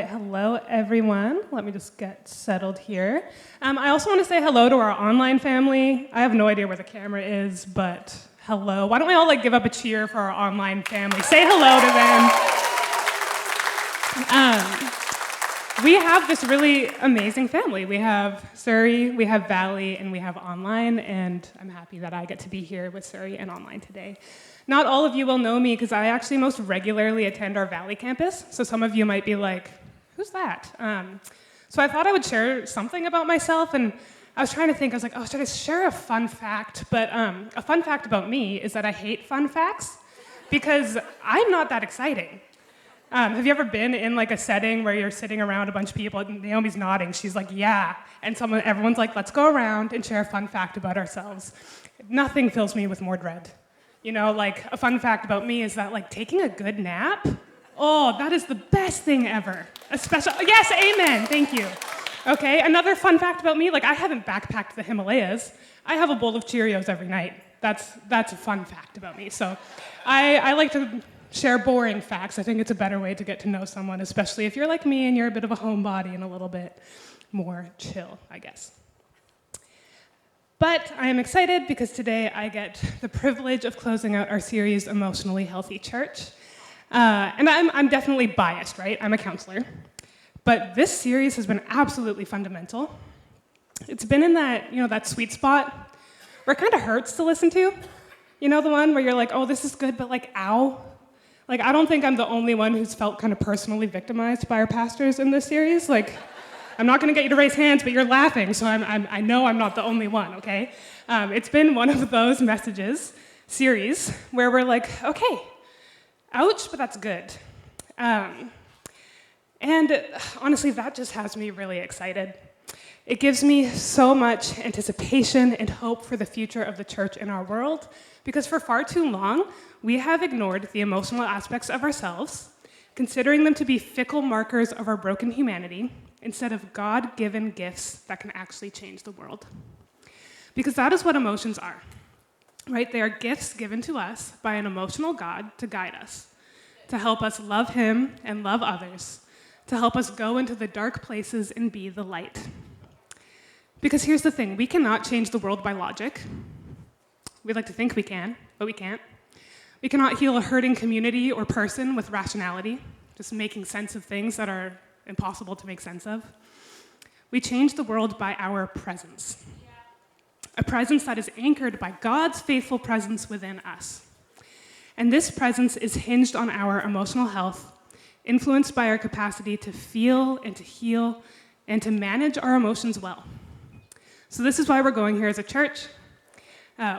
right, hello everyone. Let me just get settled here. I also want to say hello to our online family. I have no idea where the camera is, but hello. Why don't we all give up a cheer for our online family? Say hello to them. We have this really amazing family. We have Surrey, we have Valley, and we have online, and I'm happy that I get to be here with Surrey and online today. Not all of you will know me because I actually most regularly attend our Valley campus, so some of you might be like, who's that? So I thought I would share something about myself, and I was trying to think, I was like, oh, should I share a fun fact? But a fun fact about me is that I hate fun facts because I'm not that exciting. Have you ever been in a setting where you're sitting around a bunch of people and Naomi's nodding, she's like, yeah, and everyone's like, let's go around and share a fun fact about ourselves. Nothing fills me with more dread. You know, a fun fact about me is that taking a good nap, oh, that is the best thing ever. Yes, amen, thank you. Okay, another fun fact about me, I haven't backpacked the Himalayas. I have a bowl of Cheerios every night. That's a fun fact about me. So I like to share boring facts. I think it's a better way to get to know someone, especially if you're like me and you're a bit of a homebody and a little bit more chill, I guess. But I am excited because today I get the privilege of closing out our series, Emotionally Healthy Church. And I'm definitely biased, right? I'm a counselor. But this series has been absolutely fundamental. It's been in that sweet spot where it kind of hurts to listen to. You know, the one where you're like, oh, this is good, but ow. I don't think I'm the only one who's felt kind of personally victimized by our pastors in this series. I'm not going to get you to raise hands, but you're laughing, so I know I'm not the only one, okay? It's been one of those series, where we're like, okay, ouch, but that's good. And honestly, that just has me really excited. It gives me so much anticipation and hope for the future of the church in our world, because for far too long, we have ignored the emotional aspects of ourselves, considering them to be fickle markers of our broken humanity, instead of God-given gifts that can actually change the world. Because that is what emotions are, right? They are gifts given to us by an emotional God to guide us, to help us love Him and love others, to help us go into the dark places and be the light. Because here's the thing, we cannot change the world by logic. We like to think we can, but we can't. We cannot heal a hurting community or person with rationality, just making sense of things that are impossible to make sense of. We change the world by our presence. A presence that is anchored by God's faithful presence within us. And this presence is hinged on our emotional health, influenced by our capacity to feel and to heal and to manage our emotions well. So this is why we're going here as a church.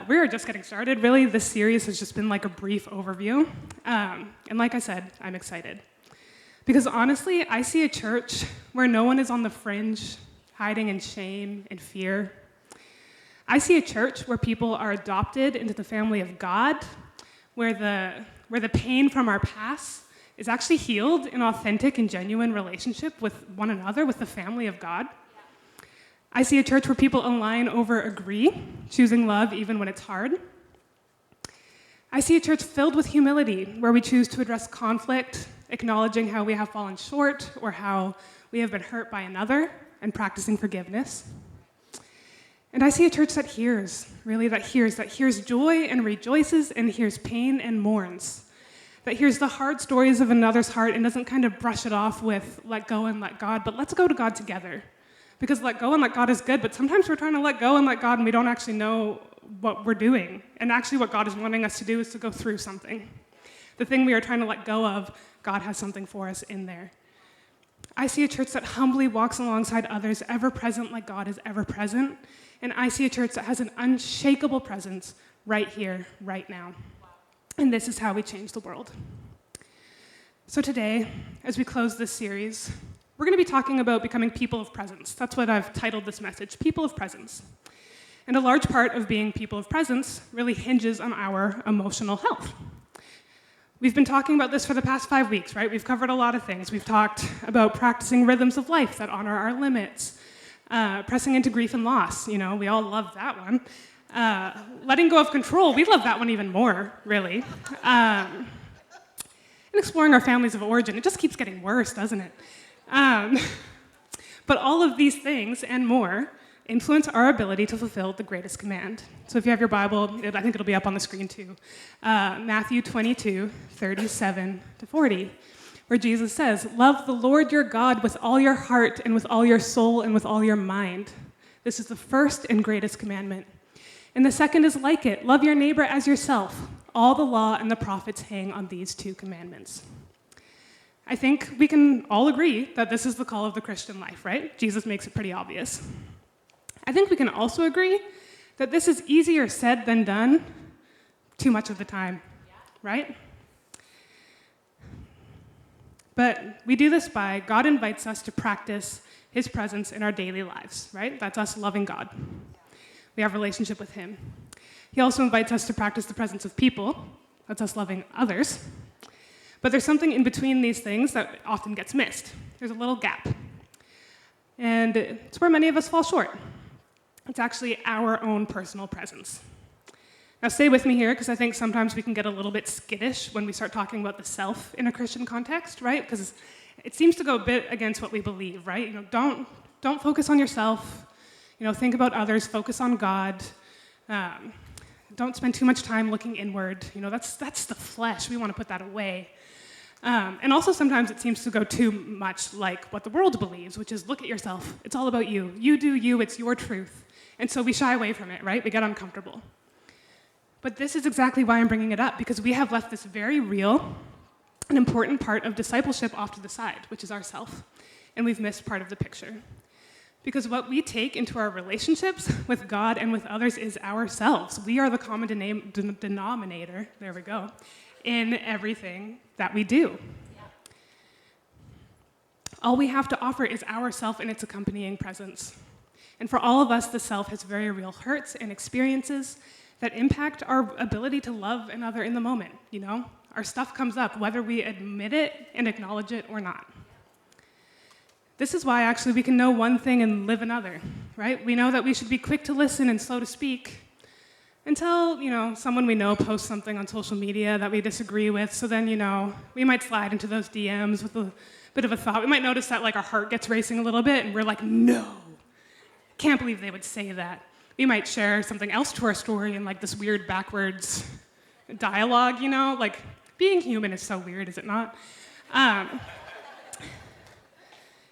We're just getting started, really. This series has just been a brief overview. And like I said, I'm excited. Because honestly, I see a church where no one is on the fringe, hiding in shame and fear. I see a church where people are adopted into the family of God, where the pain from our past is actually healed in authentic and genuine relationship with one another, with the family of God. I see a church where people align over agree, choosing love even when it's hard. I see a church filled with humility, where we choose to address conflict, acknowledging how we have fallen short or how we have been hurt by another, and practicing forgiveness. And I see a church that hears, that hears joy and rejoices and hears pain and mourns, that hears the hard stories of another's heart and doesn't kind of brush it off with let go and let God, but let's go to God together. Because let go and let God is good, but sometimes we're trying to let go and let God and we don't actually know what we're doing. And actually what God is wanting us to do is to go through something. The thing we are trying to let go of, God has something for us in there. I see a church that humbly walks alongside others, ever present like God is ever present. And I see a church that has an unshakable presence right here, right now. And this is how we change the world. So today, as we close this series, we're going to be talking about becoming people of presence. That's what I've titled this message, People of Presence. And a large part of being people of presence really hinges on our emotional health. We've been talking about this for the past 5 weeks, right? We've covered a lot of things. We've talked about practicing rhythms of life that honor our limits, pressing into grief and loss. You know, we all love that one. Letting go of control, we love that one even more, really. And exploring our families of origin. It just keeps getting worse, doesn't it? Um, but all of these things and more influence our ability to fulfill the greatest command. So if you have your Bible, I think it'll be up on the screen too. Matthew 22, 37 to 40, where Jesus says, "Love the Lord your God with all your heart and with all your soul and with all your mind. This is the first and greatest commandment. And the second is like it. Love your neighbor as yourself. All the law and the prophets hang on these two commandments." I think we can all agree that this is the call of the Christian life, right? Jesus makes it pretty obvious. I think we can also agree that this is easier said than done too much of the time, right? But we do this by God invites us to practice his presence in our daily lives, right? That's us loving God. We have a relationship with him. He also invites us to practice the presence of people. That's us loving others. But there's something in between these things that often gets missed. There's a little gap. And it's where many of us fall short. It's actually our own personal presence. Now stay with me here, because I think sometimes we can get a little bit skittish when we start talking about the self in a Christian context, right? Because it seems to go a bit against what we believe, right? Don't focus on yourself. Think about others. Focus on God. Don't spend too much time looking inward. That's the flesh. We want to put that away. And also sometimes it seems to go too much like what the world believes, which is look at yourself. It's all about you. You do you. It's your truth. And so we shy away from it, right? We get uncomfortable. But this is exactly why I'm bringing it up, because we have left this very real and important part of discipleship off to the side, which is ourself. And we've missed part of the picture. Because what we take into our relationships with God and with others is ourselves. We are the common denominator, there we go, in everything that we do. All we have to offer is ourself and its accompanying presence. And for all of us, the self has very real hurts and experiences that impact our ability to love another in the moment, Our stuff comes up, whether we admit it and acknowledge it or not. This is why, actually, we can know one thing and live another, right? We know that we should be quick to listen and slow to speak until, someone we know posts something on social media that we disagree with, so then, we might slide into those DMs with a bit of a thought. We might notice that, our heart gets racing a little bit, and we're like, no, can't believe they would say that. We might share something else to our story in, this weird backwards dialogue, being human is so weird, is it not?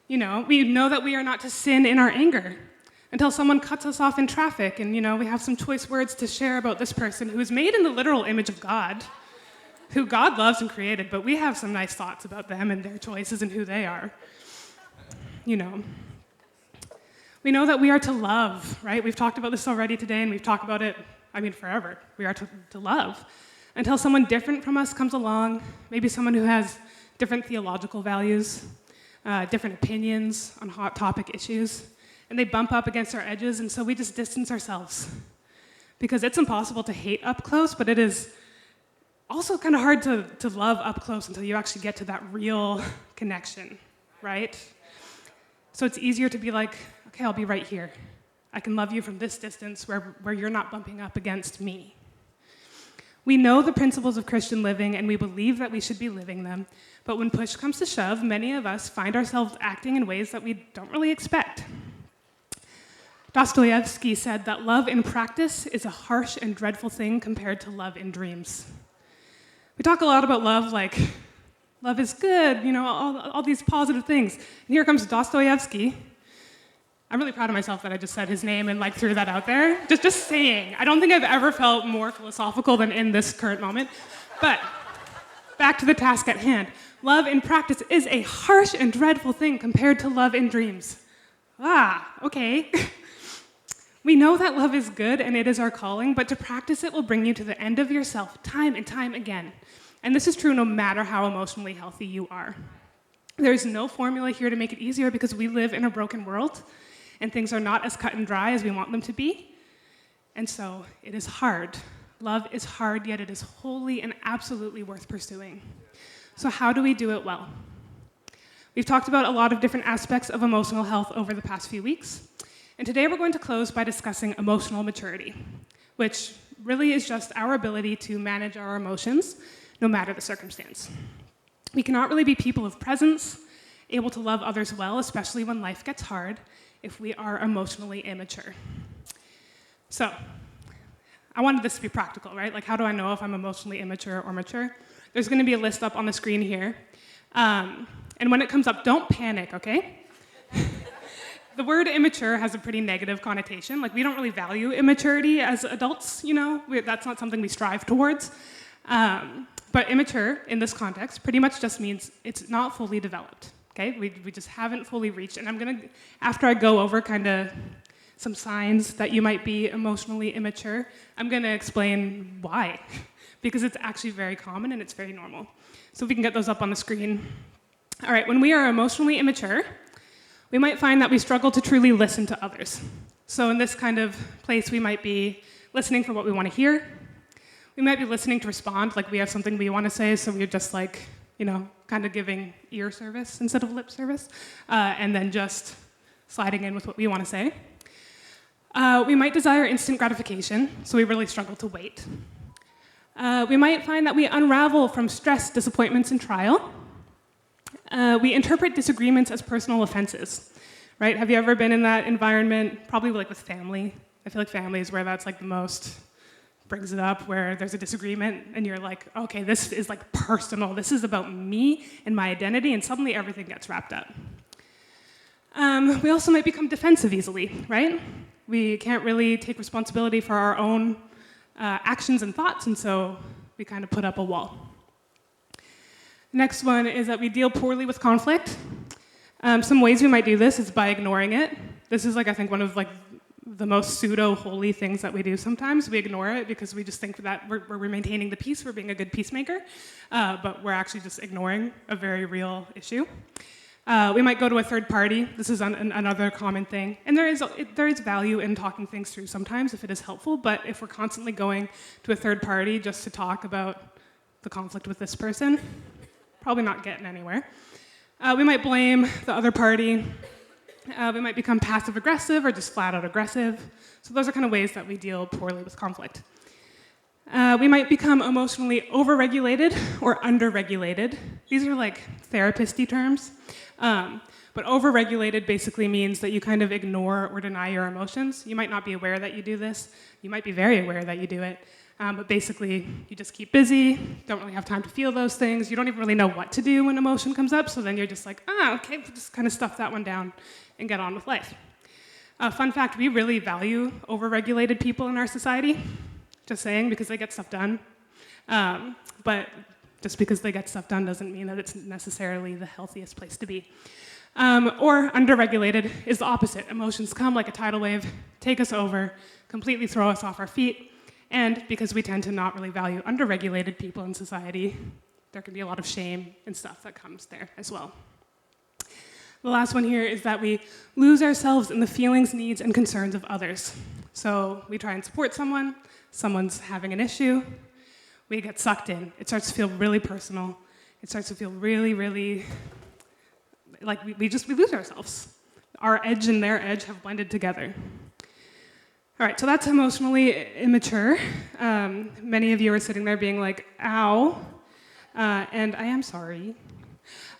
We know that we are not to sin in our anger until someone cuts us off in traffic and, we have some choice words to share about this person who is made in the literal image of God, who God loves and created, but we have some nice thoughts about them and their choices and who they are. We know that we are to love, right? We've talked about this already today, and we've talked about it, forever. We are to love until someone different from us comes along, maybe someone who has different theological values, different opinions on hot topic issues, and they bump up against our edges, and so we just distance ourselves. Because it's impossible to hate up close, but it is also kind of hard to love up close until you actually get to that real connection, right? So it's easier to be like, okay, I'll be right here. I can love you from this distance where you're not bumping up against me. We know the principles of Christian living, and we believe that we should be living them, but when push comes to shove, many of us find ourselves acting in ways that we don't really expect. Dostoevsky said that love in practice is a harsh and dreadful thing compared to love in dreams. We talk a lot about love, like love is good, all these positive things. And here comes Dostoevsky. I'm really proud of myself that I just said his name and threw that out there. Just saying. I don't think I've ever felt more philosophical than in this current moment. But back to the task at hand. Love in practice is a harsh and dreadful thing compared to love in dreams. Okay. We know that love is good and it is our calling, but to practice it will bring you to the end of yourself time and time again. And this is true no matter how emotionally healthy you are. There's no formula here to make it easier because we live in a broken world and things are not as cut and dry as we want them to be. And so it is hard. Love is hard, yet it is wholly and absolutely worth pursuing. So how do we do it well? We've talked about a lot of different aspects of emotional health over the past few weeks. And today we're going to close by discussing emotional maturity, which really is just our ability to manage our emotions no matter the circumstance. We cannot really be people of presence able to love others well, especially when life gets hard, if we are emotionally immature. So, I wanted this to be practical, right? Like, how do I know if I'm emotionally immature or mature? There's going to be a list up on the screen here. And when it comes up, don't panic, okay? The word immature has a pretty negative connotation. Like, we don't really value immaturity as adults, you know? That's not something we strive towards. But immature, in this context, pretty much just means it's not fully developed, okay? We just haven't fully reached. And I'm going to, after I go over kind of some signs that you might be emotionally immature, I'm going to explain why. Because it's actually very common and it's very normal. So if we can get those up on the screen. All right, when we are emotionally immature, we might find that we struggle to truly listen to others. So in this kind of place, we might be listening for what we want to hear. We might be listening to respond, like we have something we want to say, so we're just like, you know, kind of giving ear service instead of lip service, and then just sliding in with what we want to say. We might desire instant gratification, so we really struggle to wait. We might find that we unravel from stress, disappointments, and trial. We interpret disagreements as personal offenses, right? Have you ever been in that environment? Probably like with family. I feel like family is where that's like the most brings it up, where there's a disagreement and you're like, okay, this is like personal. This is about me and my identity, and suddenly everything gets wrapped up. We also might become defensive easily, right? We can't really take responsibility for our own actions and thoughts, and so we kind of put up a wall. Next one is that we deal poorly with conflict. Some ways we might do this is by ignoring it. This is like, I think, one of like the most pseudo-holy things that we do sometimes. We ignore it because we just think that we're maintaining the peace, we're being a good peacemaker, but we're actually just ignoring a very real issue. We might go to a third party. This is another common thing. And there is value in talking things through sometimes if it is helpful, but if we're constantly going to a third party just to talk about the conflict with this person, probably not getting anywhere. We might blame the other party. We might become passive-aggressive or just flat-out aggressive. So those are kind of ways that we deal poorly with conflict. We might become emotionally overregulated or underregulated. These are like therapist-y terms. But overregulated basically means that you kind of ignore or deny your emotions. You might not be aware that you do this. You might be very aware that you do it. But basically, you just keep busy, don't really have time to feel those things. You don't even really know what to do when emotion comes up, so then you're just like, okay, just kind of stuff that one down and get on with life. Fun fact, we really value overregulated people in our society. Just saying, because they get stuff done. But just because they get stuff done doesn't mean that it's necessarily the healthiest place to be. Or underregulated is the opposite. Emotions come like a tidal wave, take us over, completely throw us off our feet. And because we tend to not really value underregulated people in society, there can be a lot of shame and stuff that comes there as well. The last one here is that we lose ourselves in the feelings, needs, and concerns of others. So we try and support someone, someone's having an issue, we get sucked in. It starts to feel really personal. It starts to feel really, really like we lose ourselves. Our edge and their edge have blended together. All right, so that's emotionally immature. Many of you are sitting there being like, ow, and I am sorry.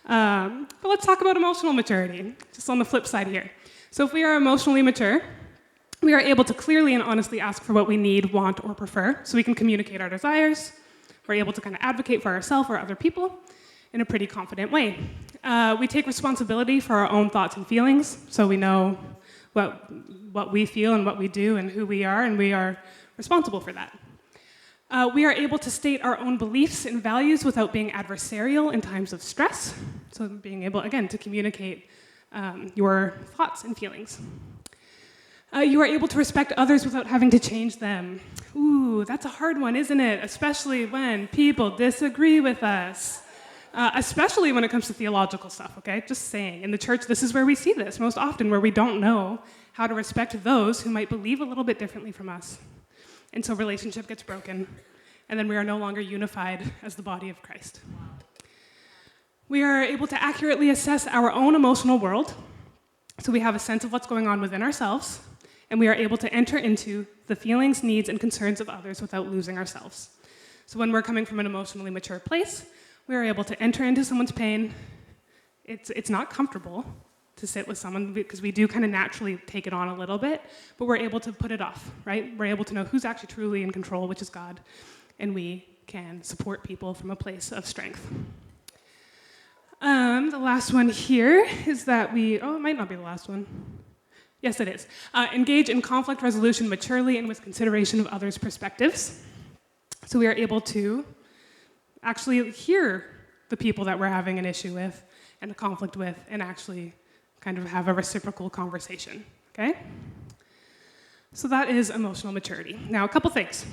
But let's talk about emotional maturity, just on the flip side here. So if we are emotionally mature, we are able to clearly and honestly ask for what we need, want, or prefer, so we can communicate our desires. We're able to kind of advocate for ourselves or other people in a pretty confident way. We take responsibility for our own thoughts and feelings, so we know what we feel and what we do and who we are, and we are responsible for that. We are able to state our own beliefs and values without being adversarial in times of stress, so being able, again, to communicate your thoughts and feelings. You are able to respect others without having to change them. Ooh, that's a hard one, isn't it? Especially when people disagree with us. Especially when it comes to theological stuff, okay? Just saying. In the church, this is where we see this most often, where we don't know how to respect those who might believe a little bit differently from us. And so relationship gets broken, and then we are no longer unified as the body of Christ. We are able to accurately assess our own emotional world, so we have a sense of what's going on within ourselves, and we are able to enter into the feelings, needs, and concerns of others without losing ourselves. So when we're coming from an emotionally mature place, we are able to enter into someone's pain, it's not comfortable to sit with someone because we do kind of naturally take it on a little bit, but we're able to put it off, right? We're able to know who's actually truly in control, which is God, and we can support people from a place of strength. The last one here is that it might not be the last one. Yes, it is. Engage in conflict resolution maturely and with consideration of others' perspectives. So we are able to actually hear the people that we're having an issue with and a conflict with and actually kind of have a reciprocal conversation, okay? So that is emotional maturity. Now, a couple things.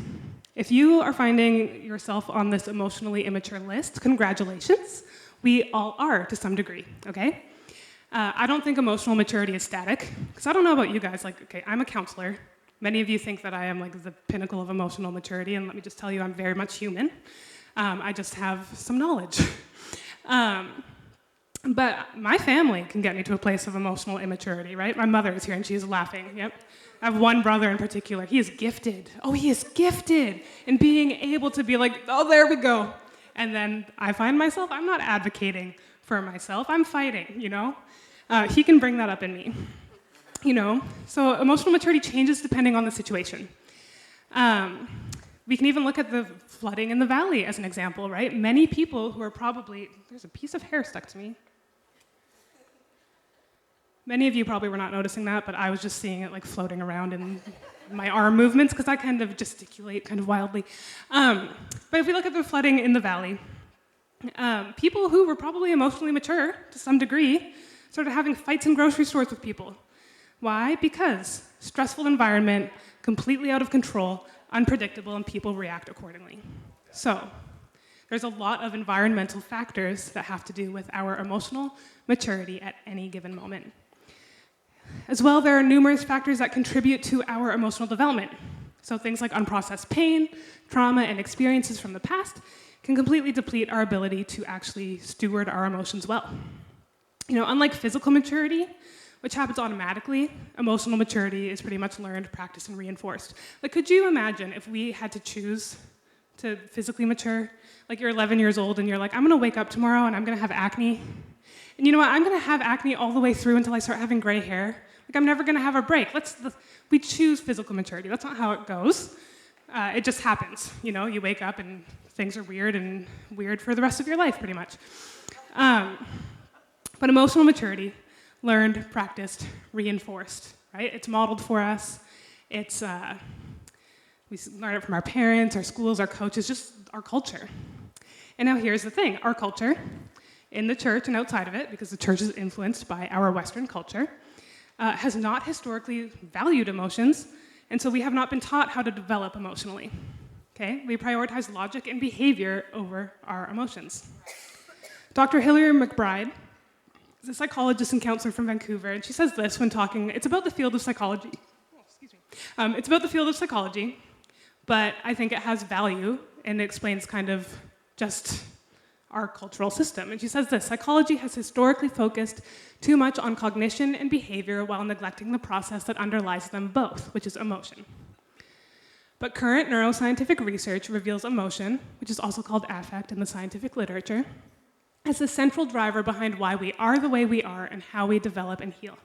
If you are finding yourself on this emotionally immature list, congratulations. We all are to some degree, okay? I don't think emotional maturity is static, because I don't know about you guys. Okay, I'm a counselor. Many of you think that I am the pinnacle of emotional maturity, and let me just tell you, I'm very much human. I just have some knowledge. But my family can get me to a place of emotional immaturity, right? My mother is here, and she's laughing, yep. I have one brother in particular. He is gifted. Oh, he is gifted in being able to be oh, there we go. And then I find myself, I'm not advocating for myself. I'm fighting, He can bring that up in me, So emotional maturity changes depending on the situation. We can even look at the flooding in the valley as an example, right? Many people who are there's a piece of hair stuck to me. Many of you probably were not noticing that, but I was just seeing it floating around in my arm movements because I kind of gesticulate kind of wildly. But if we look at the flooding in the valley, people who were probably emotionally mature to some degree started having fights in grocery stores with people. Why? Because stressful environment, completely out of control, unpredictable, and people react accordingly. So there's a lot of environmental factors that have to do with our emotional maturity at any given moment. As well, there are numerous factors that contribute to our emotional development. So things like unprocessed pain, trauma, and experiences from the past can completely deplete our ability to actually steward our emotions well. Unlike physical maturity, which happens automatically, emotional maturity is pretty much learned, practiced, and reinforced. Could you imagine if we had to choose to physically mature? You're 11 years old and you're I'm gonna wake up tomorrow and I'm gonna have acne. And you know what, I'm gonna have acne all the way through until I start having gray hair. I'm never gonna have a break. We choose physical maturity. That's not how it goes. It just happens. You wake up and things are weird for the rest of your life, pretty much. But emotional maturity, learned, practiced, reinforced, right? It's modeled for us. We learn it from our parents, our schools, our coaches, just our culture. And now here's the thing. Our culture, in the church and outside of it, because the church is influenced by our Western culture, has not historically valued emotions, and so we have not been taught how to develop emotionally. Okay? We prioritize logic and behavior over our emotions. Dr. Hilary McBride is a psychologist and counselor from Vancouver, and she says this when talking. It's about the field of psychology. It's about the field of psychology, but I think it has value, and it explains kind of just our cultural system. And she says this: psychology has historically focused too much on cognition and behavior while neglecting the process that underlies them both, which is emotion. But current neuroscientific research reveals emotion, which is also called affect in the scientific literature, as the central driver behind why we are the way we are and how we develop and heal.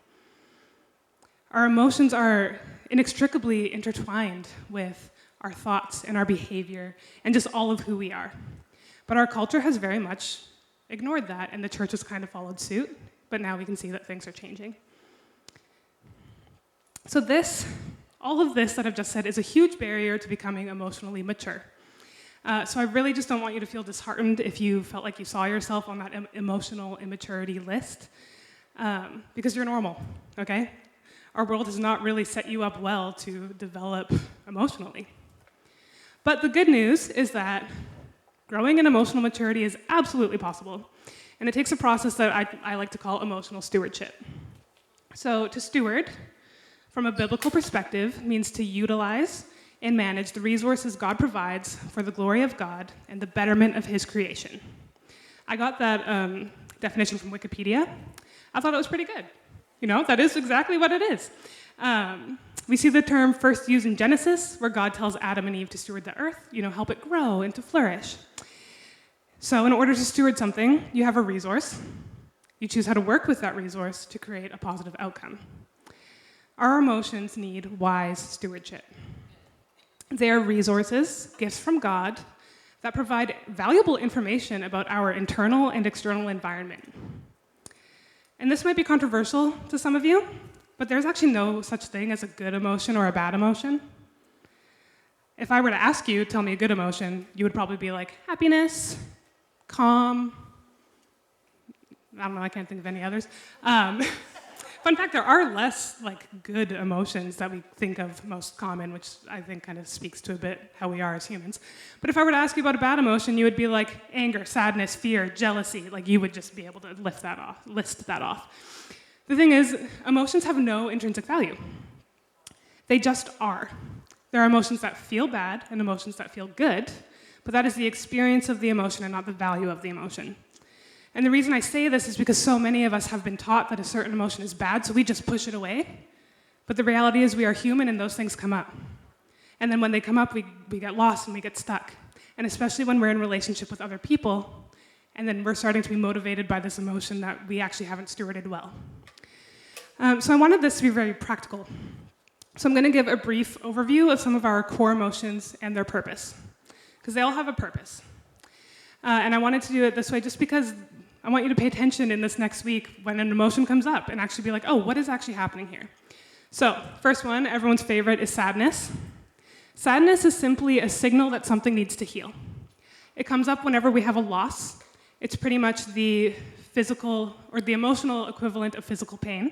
Our emotions are inextricably intertwined with our thoughts and our behavior and just all of who we are. But our culture has very much ignored that, and the church has kind of followed suit, but now we can see that things are changing. So all of this that I've just said is a huge barrier to becoming emotionally mature. So I really just don't want you to feel disheartened if you felt like you saw yourself on that emotional immaturity list, because you're normal, okay? Our world has not really set you up well to develop emotionally. But the good news is that growing in emotional maturity is absolutely possible, and it takes a process that I like to call emotional stewardship. So to steward, from a biblical perspective, means to utilize and manage the resources God provides for the glory of God and the betterment of His creation. I got that definition from Wikipedia. I thought it was pretty good. That is exactly what it is. We see the term first used in Genesis, where God tells Adam and Eve to steward the earth, help it grow and to flourish. So in order to steward something, you have a resource, You choose how to work with that resource to create a positive outcome. Our emotions need wise stewardship. They are resources, gifts from God, that provide valuable information about our internal and external environment. And this might be controversial to some of you, but there's actually no such thing as a good emotion or a bad emotion. If I were to ask you, tell me a good emotion, you would probably be like happiness, calm, I don't know, I can't think of any others. Fun fact, there are less good emotions that we think of most common, which I think kind of speaks to a bit how we are as humans. But if I were to ask you about a bad emotion, you would be like anger, sadness, fear, jealousy. You would just be able to list that off. The thing is, emotions have no intrinsic value. They just are. There are emotions that feel bad and emotions that feel good, but that is the experience of the emotion and not the value of the emotion. And the reason I say this is because so many of us have been taught that a certain emotion is bad, so we just push it away. But the reality is we are human and those things come up. And then when they come up, we get lost and we get stuck. And especially when we're in relationship with other people, and then we're starting to be motivated by this emotion that we actually haven't stewarded well. So I wanted this to be very practical. So I'm going to give a brief overview of some of our core emotions and their purpose, because they all have a purpose. And I wanted to do it this way just because I want you to pay attention in this next week when an emotion comes up and actually be like, oh, what is actually happening here? So, first one, everyone's favorite, is sadness. Sadness is simply a signal that something needs to heal. It comes up whenever we have a loss. It's pretty much the physical or the emotional equivalent of physical pain.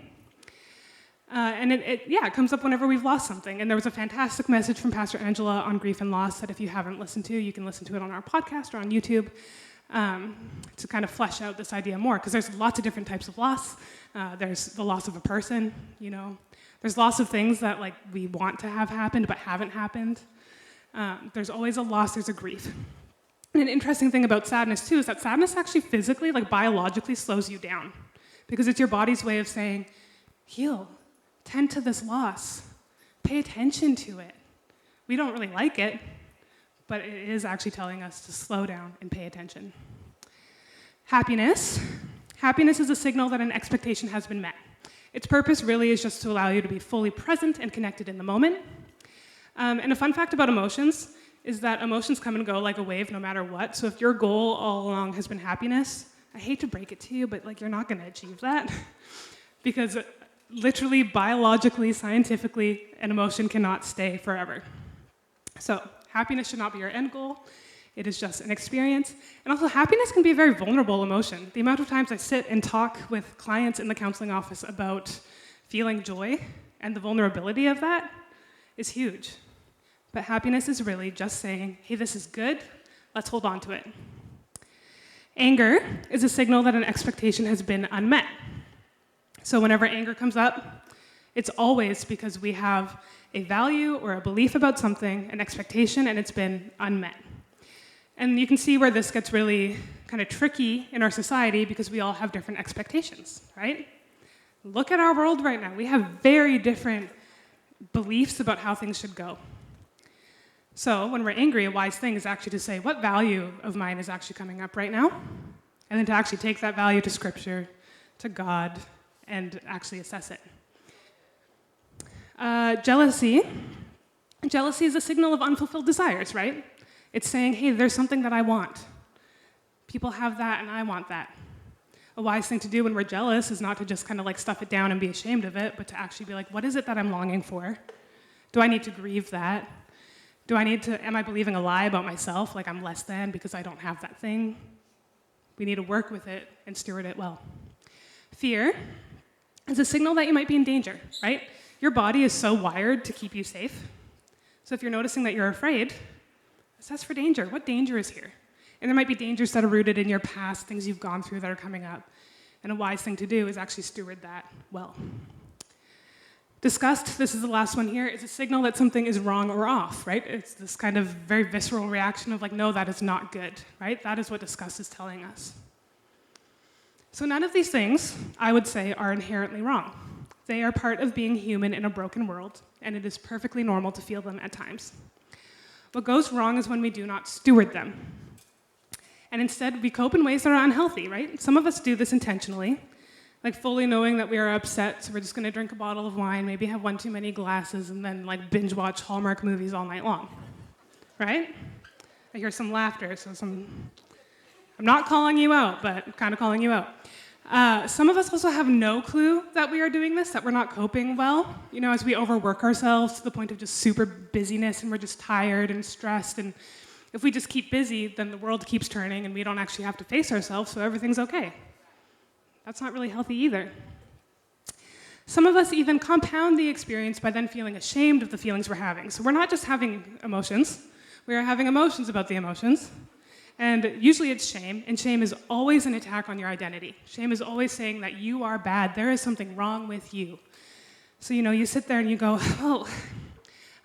And it comes up whenever we've lost something. And there was a fantastic message from Pastor Angela on grief and loss that if you haven't listened to, you can listen to it on our podcast or on YouTube to kind of flesh out this idea more. Because there's lots of different types of loss. There's the loss of a person, There's lots of things that we want to have happened but haven't happened. There's always a loss, there's a grief. And an interesting thing about sadness, too, is that sadness actually physically, biologically slows you down. Because it's your body's way of saying, heal. Tend to this loss. Pay attention to it. We don't really like it, but it is actually telling us to slow down and pay attention. Happiness. Happiness is a signal that an expectation has been met. Its purpose really is just to allow you to be fully present and connected in the moment. And a fun fact about emotions is that emotions come and go like a wave no matter what. So if your goal all along has been happiness, I hate to break it to you, but you're not going to achieve that. Because literally, biologically, scientifically, an emotion cannot stay forever. So happiness should not be your end goal. It is just an experience. And also, happiness can be a very vulnerable emotion. The amount of times I sit and talk with clients in the counseling office about feeling joy and the vulnerability of that is huge. But happiness is really just saying, hey, this is good, let's hold on to it. Anger is a signal that an expectation has been unmet. So whenever anger comes up, it's always because we have a value or a belief about something, an expectation, and it's been unmet. And you can see where this gets really kind of tricky in our society because we all have different expectations, right? Look at our world right now. We have very different beliefs about how things should go. So when we're angry, a wise thing is actually to say, what value of mine is actually coming up right now? And then to actually take that value to Scripture, to God, and actually assess it. Jealousy. Jealousy is a signal of unfulfilled desires, right? It's saying, hey, there's something that I want. People have that, and I want that. A wise thing to do when we're jealous is not to just kind of stuff it down and be ashamed of it, but to actually be like, what is it that I'm longing for? Do I need to grieve that? Am I believing a lie about myself, like I'm less than because I don't have that thing? We need to work with it and steward it well. Fear is a signal that you might be in danger, right? Your body is so wired to keep you safe. So if you're noticing that you're afraid, assess for danger. What danger is here? And there might be dangers that are rooted in your past, things you've gone through that are coming up. And a wise thing to do is actually steward that well. Disgust, this is the last one here, is a signal that something is wrong or off, right? It's this kind of very visceral reaction of no, that is not good, right? That is what disgust is telling us. So none of these things, I would say, are inherently wrong. They are part of being human in a broken world, and it is perfectly normal to feel them at times. What goes wrong is when we do not steward them. And instead, we cope in ways that are unhealthy, right? Some of us do this intentionally, Like fully knowing that we are upset, so we're just gonna drink a bottle of wine, maybe have one too many glasses, and then like binge watch Hallmark movies all night long, right? I hear some laughter, so I'm not calling you out, but I'm kind of calling you out. Some of us also have no clue that we are doing this, that we're not coping well, as we overwork ourselves to the point of just super busyness, and we're just tired and stressed, and if we just keep busy, then the world keeps turning, and we don't actually have to face ourselves, so everything's okay. That's not really healthy either. Some of us even compound the experience by then feeling ashamed of the feelings we're having. So we're not just having emotions, we are having emotions about the emotions. And usually it's shame, and shame is always an attack on your identity. Shame is always saying that you are bad, there is something wrong with you. So, you sit there and you go, oh,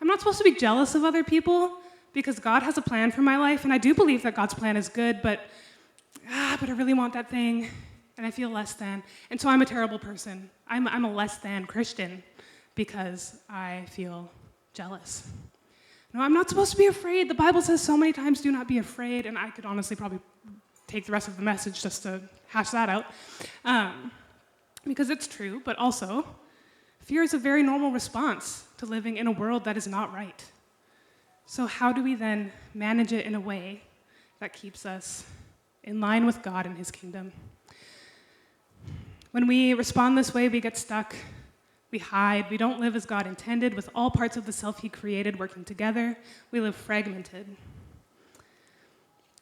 I'm not supposed to be jealous of other people because God has a plan for my life, and I do believe that God's plan is good, but I really want that thing, and I feel less than. And so I'm a terrible person. I'm a less than Christian because I feel jealous. No, I'm not supposed to be afraid. The Bible says so many times, do not be afraid, and I could honestly probably take the rest of the message just to hash that out, because it's true, but also, fear is a very normal response to living in a world that is not right. So how do we then manage it in a way that keeps us in line with God and His kingdom? When we respond this way, we get stuck. We hide, we don't live as God intended, with all parts of the self He created working together. We live fragmented.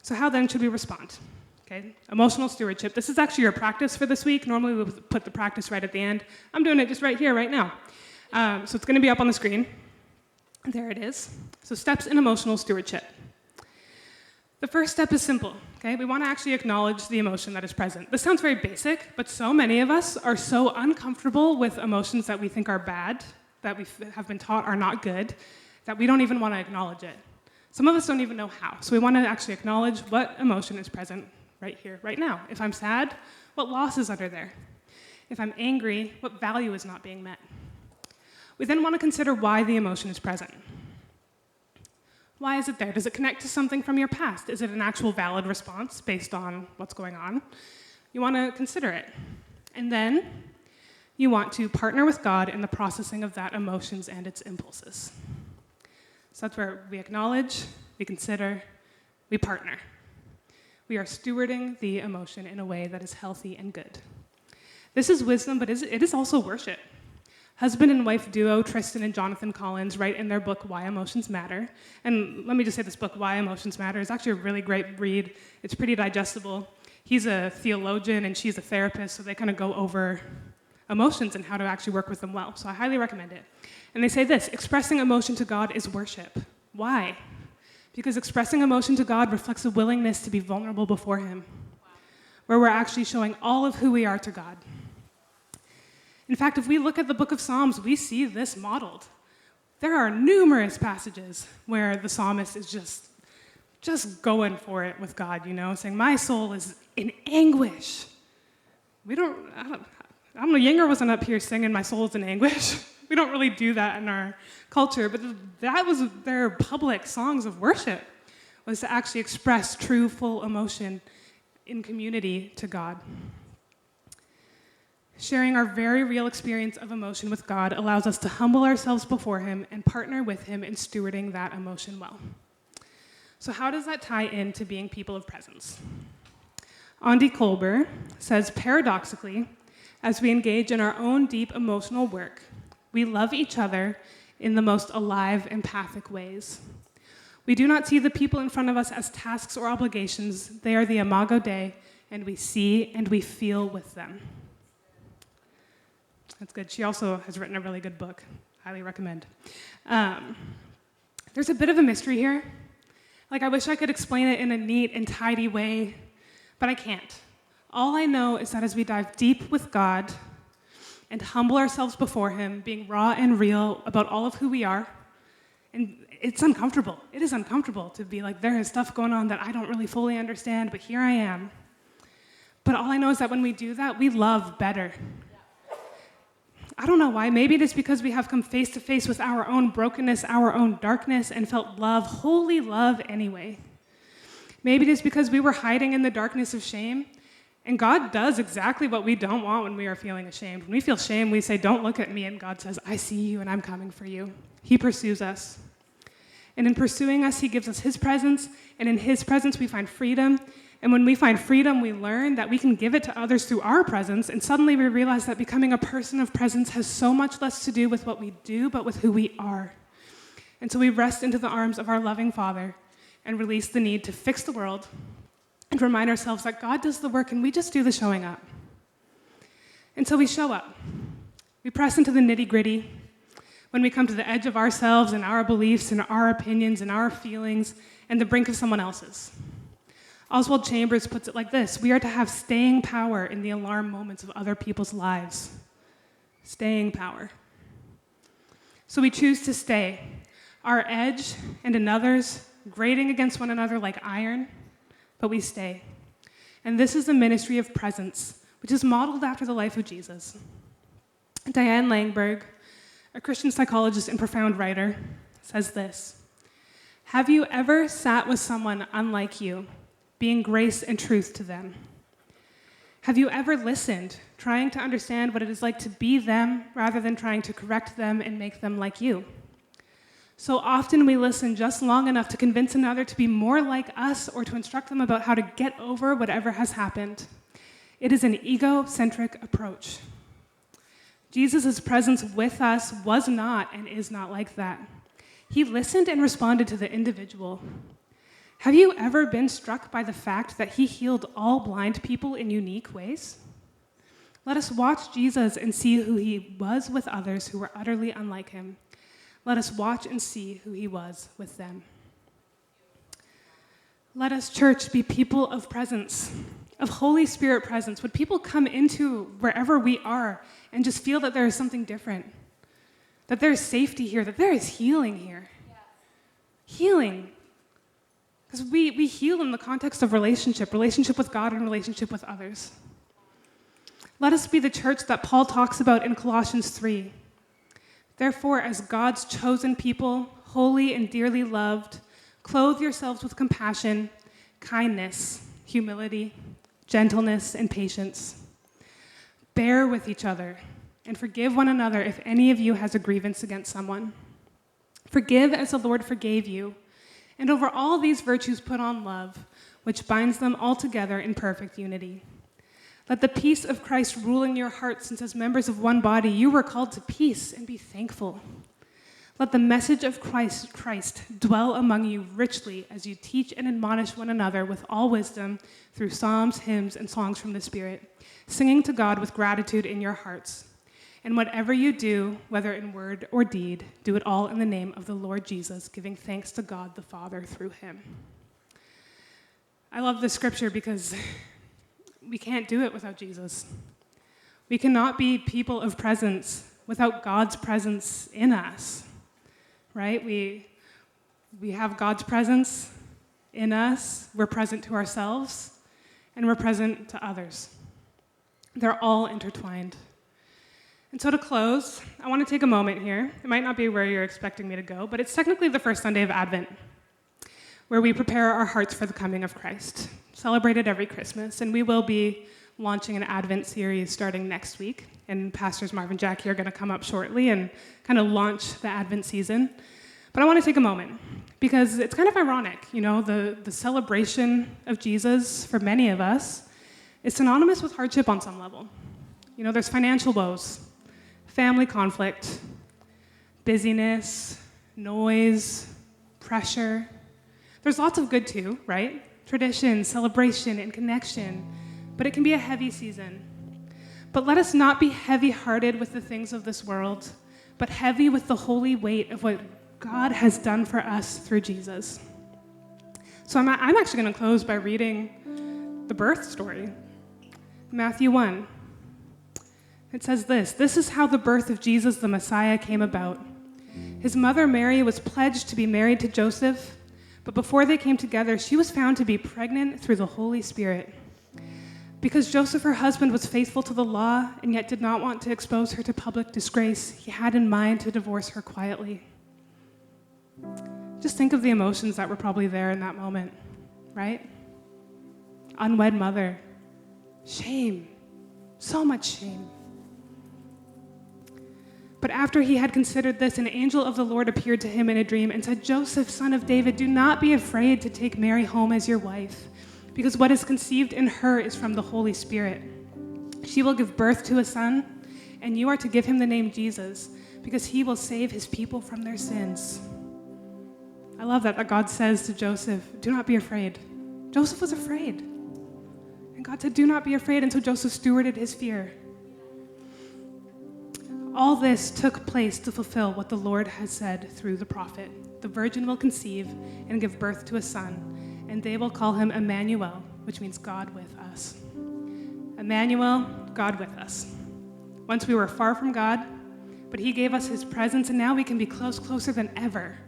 So how then should we respond? Okay, emotional stewardship. This is actually your practice for this week. Normally we would put the practice right at the end. I'm doing it just right here, right now. So it's gonna be up on the screen. There it is. So steps in emotional stewardship. The first step is simple, okay? We want to actually acknowledge the emotion that is present. This sounds very basic, but so many of us are so uncomfortable with emotions that we think are bad, that we have been taught are not good, that we don't even want to acknowledge it. Some of us don't even know how. So we want to actually acknowledge what emotion is present right here, right now. If I'm sad, what loss is under there? If I'm angry, what value is not being met? We then want to consider why the emotion is present. Why is it there? Does it connect to something from your past? Is it an actual valid response based on what's going on? You want to consider it. And then you want to partner with God in the processing of that emotions and its impulses. So that's where we acknowledge, we consider, we partner. We are stewarding the emotion in a way that is healthy and good. This is wisdom, but it is also worship. Husband and wife duo Tristan and Jonathan Collins write in their book, Why Emotions Matter. And let me just say this book, Why Emotions Matter, is actually a really great read. It's pretty digestible. He's a theologian and she's a therapist, so they kind of go over emotions and how to actually work with them well. So I highly recommend it. And they say this, expressing emotion to God is worship. Why? Because expressing emotion to God reflects a willingness to be vulnerable before Him, where we're actually showing all of who we are to God. In fact, if we look at the book of Psalms, we see this modeled. There are numerous passages where the psalmist is just going for it with God, saying, my soul is in anguish. I don't know, Yinger wasn't up here singing, my soul is in anguish. We don't really do that in our culture, but that was their public songs of worship, was to actually express true, full emotion in community to God. Sharing our very real experience of emotion with God allows us to humble ourselves before Him and partner with Him in stewarding that emotion well. So how does that tie into being people of presence? Andy Kolber says, paradoxically, as we engage in our own deep emotional work, we love each other in the most alive, empathic ways. We do not see the people in front of us as tasks or obligations. They are the imago Dei, and we see and we feel with them. That's good. She also has written a really good book. Highly recommend. There's a bit of a mystery here. I wish I could explain it in a neat and tidy way, but I can't. All I know is that as we dive deep with God and humble ourselves before Him, being raw and real about all of who we are, and it's uncomfortable. It is uncomfortable to be like, there is stuff going on that I don't really fully understand, but here I am. But all I know is that when we do that, we love better. I don't know why. Maybe it is because we have come face to face with our own brokenness, our own darkness, and felt love, holy love anyway. Maybe it is because we were hiding in the darkness of shame, And God does exactly what we don't want when we are feeling ashamed. When we feel shame, we say, don't look at me, and God says, I see you and I'm coming for you. He pursues us. And in pursuing us, he gives us his presence, and in his presence we find freedom. And when we find freedom, we learn that we can give it to others through our presence, and suddenly we realize that becoming a person of presence has so much less to do with what we do, but with who we are. And so we rest into the arms of our loving Father and release the need to fix the world and remind ourselves that God does the work and we just do the showing up. And so we show up. We press into the nitty-gritty. When we come to the edge of ourselves and our beliefs and our opinions and our feelings and the brink of someone else's. Oswald Chambers puts it like this: we are to have staying power in the alarm moments of other people's lives. Staying power. So we choose to stay. Our edge and another's, grating against one another like iron, but we stay. And this is the ministry of presence, which is modeled after the life of Jesus. Diane Langberg, a Christian psychologist and profound writer, says this: have you ever sat with someone unlike you, being grace and truth to them? Have you ever listened, trying to understand what it is like to be them rather than trying to correct them and make them like you? So often we listen just long enough to convince another to be more like us or to instruct them about how to get over whatever has happened. It is an egocentric approach. Jesus' presence with us was not and is not like that. He listened and responded to the individual. Have you ever been struck by the fact that he healed all blind people in unique ways? Let us watch Jesus and see who he was with others who were utterly unlike him. Let us watch and see who he was with them. Let us, church, be people of presence, of Holy Spirit presence. Would people come into wherever we are and just feel that there is something different, that there is safety here, that there is healing here? Yeah. Healing. Because we heal in the context of relationship with God and relationship with others. Let us be the church that Paul talks about in Colossians 3. Therefore, as God's chosen people, holy and dearly loved, clothe yourselves with compassion, kindness, humility, gentleness, and patience. Bear with each other and forgive one another if any of you has a grievance against someone. Forgive as the Lord forgave you. And over all these virtues put on love, which binds them all together in perfect unity. Let the peace of Christ rule in your hearts, since as members of one body you were called to peace, and be thankful. Let the message of Christ dwell among you richly as you teach and admonish one another with all wisdom through psalms, hymns, and songs from the Spirit, singing to God with gratitude in your hearts. And whatever you do, whether in word or deed, do it all in the name of the Lord Jesus, giving thanks to God the Father through him. I love this scripture because we can't do it without Jesus. We cannot be people of presence without God's presence in us, right? We have God's presence in us, we're present to ourselves, and we're present to others. They're all intertwined. And so to close, I want to take a moment here. It might not be where you're expecting me to go, but it's technically the first Sunday of Advent, where we prepare our hearts for the coming of Christ, celebrated every Christmas. And we will be launching an Advent series starting next week. And Pastors Marv and Jackie are going to come up shortly and kind of launch the Advent season. But I want to take a moment, because it's kind of ironic, you know, the celebration of Jesus for many of us is synonymous with hardship on some level. You know, there's financial woes, family conflict, busyness, noise, pressure. There's lots of good too, right? Tradition, celebration, and connection, but it can be a heavy season. But let us not be heavy-hearted with the things of this world, but heavy with the holy weight of what God has done for us through Jesus. So I'm actually going to close by reading the birth story, Matthew 1. It says this: "This is how the birth of Jesus the Messiah came about. His mother Mary was pledged to be married to Joseph, but before they came together, she was found to be pregnant through the Holy Spirit. Because Joseph, her husband, was faithful to the law and yet did not want to expose her to public disgrace, he had in mind to divorce her quietly." Just think of the emotions that were probably there in that moment, right? Unwed mother. Shame. So much shame. But after he had considered this, an angel of the Lord appeared to him in a dream and said, "Joseph, son of David, do not be afraid to take Mary home as your wife, because what is conceived in her is from the Holy Spirit. She will give birth to a son, and you are to give him the name Jesus, because he will save his people from their sins." I love that God says to Joseph, do not be afraid. Joseph was afraid. And God said, do not be afraid, and so Joseph stewarded his fear. All this took place to fulfill what the Lord had said through the prophet. The virgin will conceive and give birth to a son, and they will call him Emmanuel, which means God with us. Emmanuel, God with us. Once we were far from God, but he gave us his presence, and now we can be closer than ever.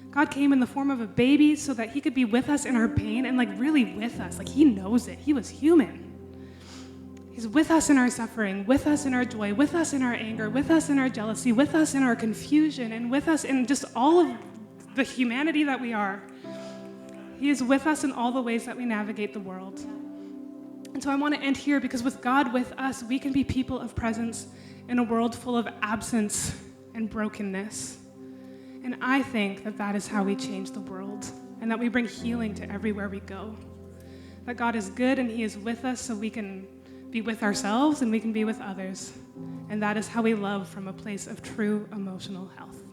God came in the form of a baby so that he could be with us in our pain and really with us. He knows it. He was human. He's with us in our suffering, with us in our joy, with us in our anger, with us in our jealousy, with us in our confusion, and with us in just all of the humanity that we are. He is with us in all the ways that we navigate the world. And so I want to end here, because with God with us, we can be people of presence in a world full of absence and brokenness. And I think that that is how we change the world, and that we bring healing to everywhere we go. That God is good and he is with us so we can be with ourselves and we can be with others. And that is how we love from a place of true emotional health.